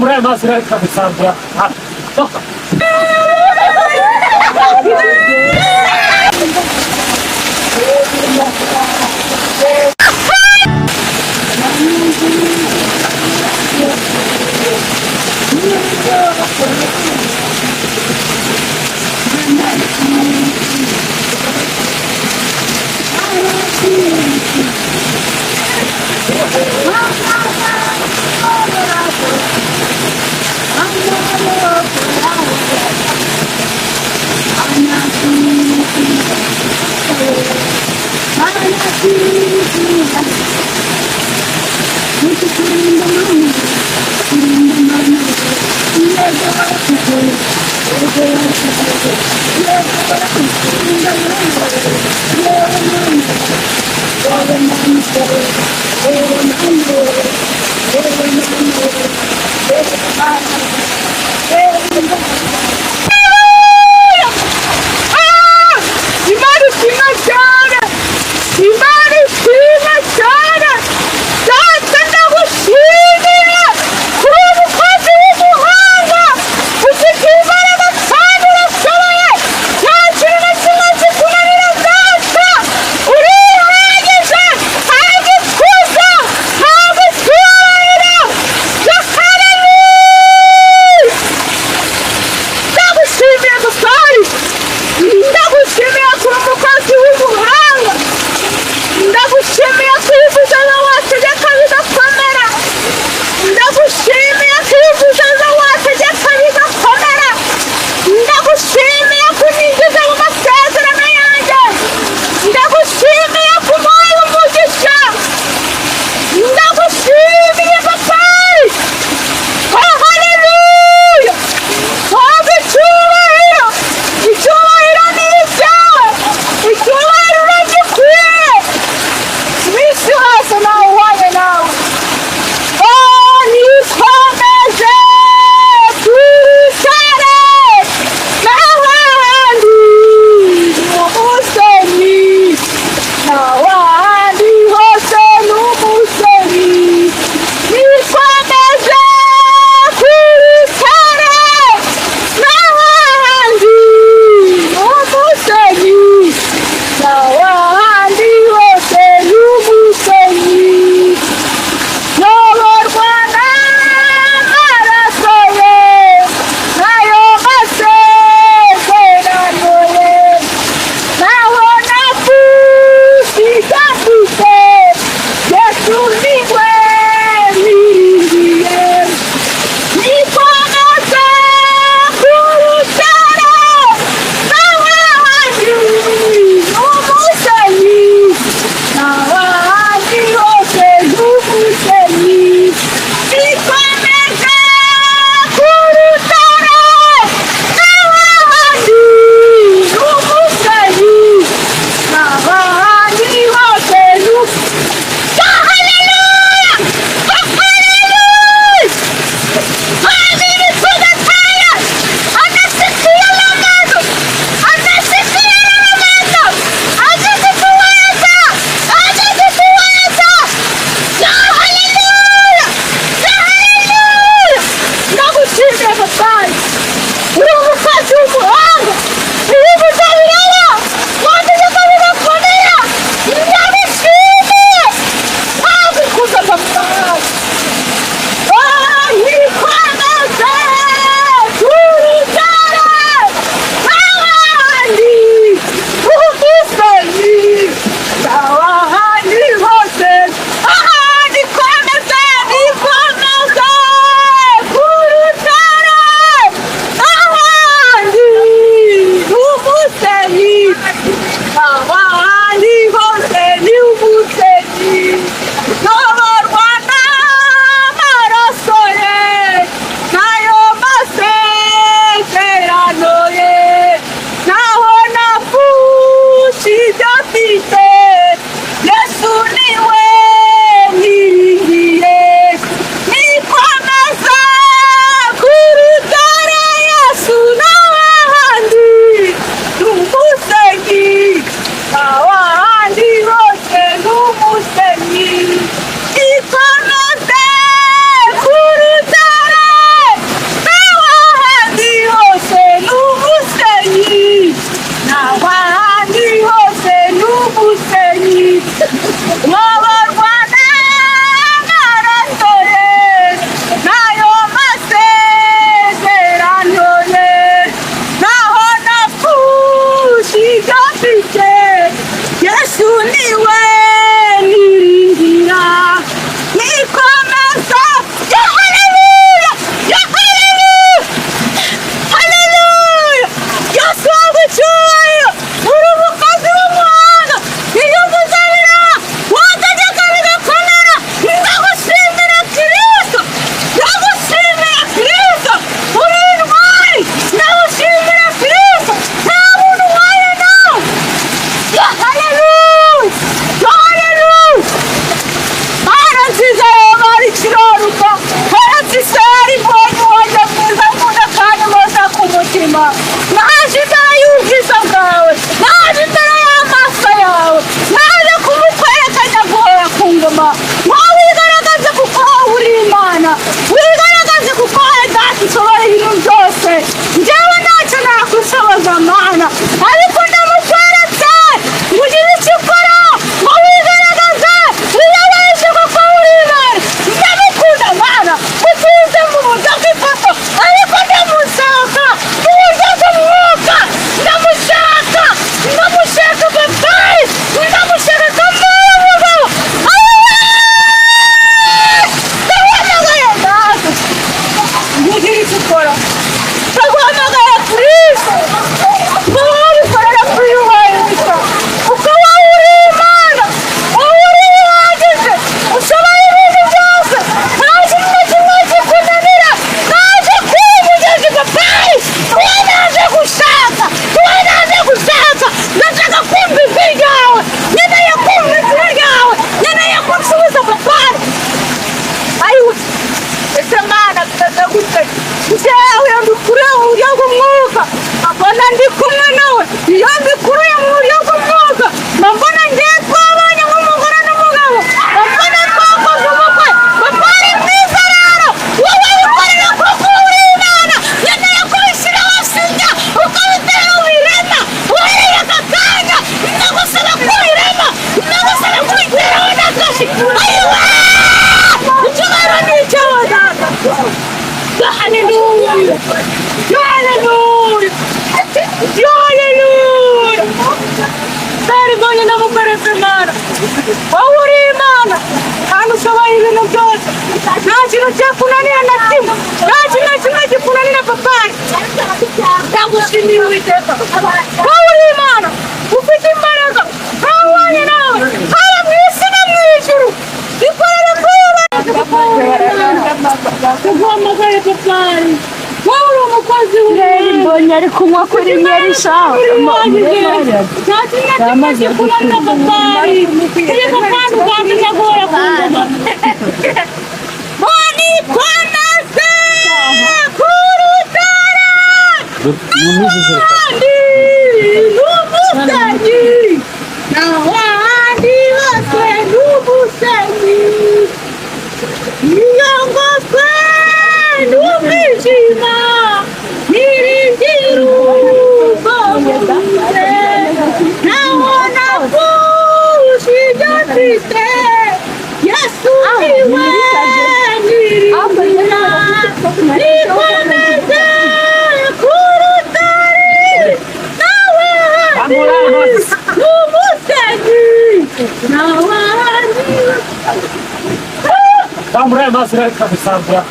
Buraya nasıl yapmışsın ya? Bak. n'abarwana naratoye n'ayo masezerano ye naho napfushije mfite Yesu niwe niringira nikomeza ya haleluya ya haleluya haleluya Yesu wagucyuye uri umukozi w'umuhanga iyo muzabira wategeka bigakomera ndagushimira Kristo ndagushimira Kristo uri intwari ndagushimira Kristo nta muntu wayo nawe ya haleluya ya haleluya Mana nziza yamara ikiroruka Mana nziza yari mbonye wanjye mwiza nkunda kandi mwoza ku mutima naje imbere y'ubwiza bwawe naje imbere y'amaso yawe naje kumukwereka nyagora ku ngoma wowe wigaragaze kuko uri Imana wigaragaze kuko data ushobora ibintu byose njyewe ntacyo nakushoboza Mana ariko ndamukweretse ugire icyo ukora ngo wigaragaze wiyobeje kuko uri Imana ndamukunda Mana utuze mu buryo bw'ifoto ariko ndamushaka mu buryo bw'umwuka ndamushaka ndamushaka papayi ndamushaka kamara umugabo ndaguhamagaye data ugire icyo ukora ndaguhamagaye Kristo wowe ubikorera kuri yubahisha kuko wowe uri Imana wowe uri uhagije ushoboye ibintu byose nta kintu na kimwe kikunanira naje kuba umugezi papayi wowe naje gushaka wowe naje gushaka ndashaka kumva ijwi ryawe nkeneye kumva ijwi ryawe nkeneye kunsubiza papayi ayiwe ese Mana bimeze gute njyewe mbikuruye mu buryo bw'umwuka mbona ndi kumwe nawe iyo mbikuruye mu buryo bw'umwuka mbona ngiye twabanye nk'umugore n'umugabo mbona twakoze ubukwe papayi mwiza rero wowe wikorera kuko uri Imana nkeneye kubishyiraho sinya ukabitera ubirema uhereye aka kanya ndagusaba kubirema ndagusaba kubiteraho n'akashi ayiwe icyubahiro ni icyawe data ya haleluya ya haleluya ya haleluya Dare mbonye ndamukweretse Mana wowe uri Imana kandi ushoboye ibintu byose nta kintu cyakunanira na kimwe nta kintu na kimwe gikunanira papayi ndagushimiye Uwiteka wowe uri Imana ufite imbaraga ntawanye nawe haba mu isi no mu ijuru ikorera ndaguhamagaye papayi wowe uri umukozi w'Imana mbonye ari kunywa kuri nyerisha nta kimwe gikunanira papayi ariko kandi ubwanjye nyagora ku ngoma boni komeze ku rutare kandi n'umusenyi n'abandi bose n'umusenyi niyongozwe n'umwijima niringira ubwonko naho napfushije mfite Yesu niwe niringira nikomeze ku rutare n'abandi n'umusenyi n'abandi Tam remas ręka wysadzia.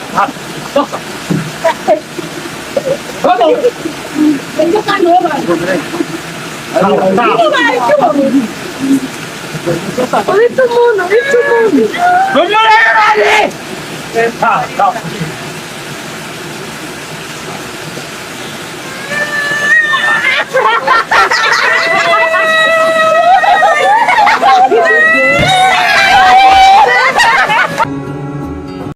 Itu mundo. Tak, tak.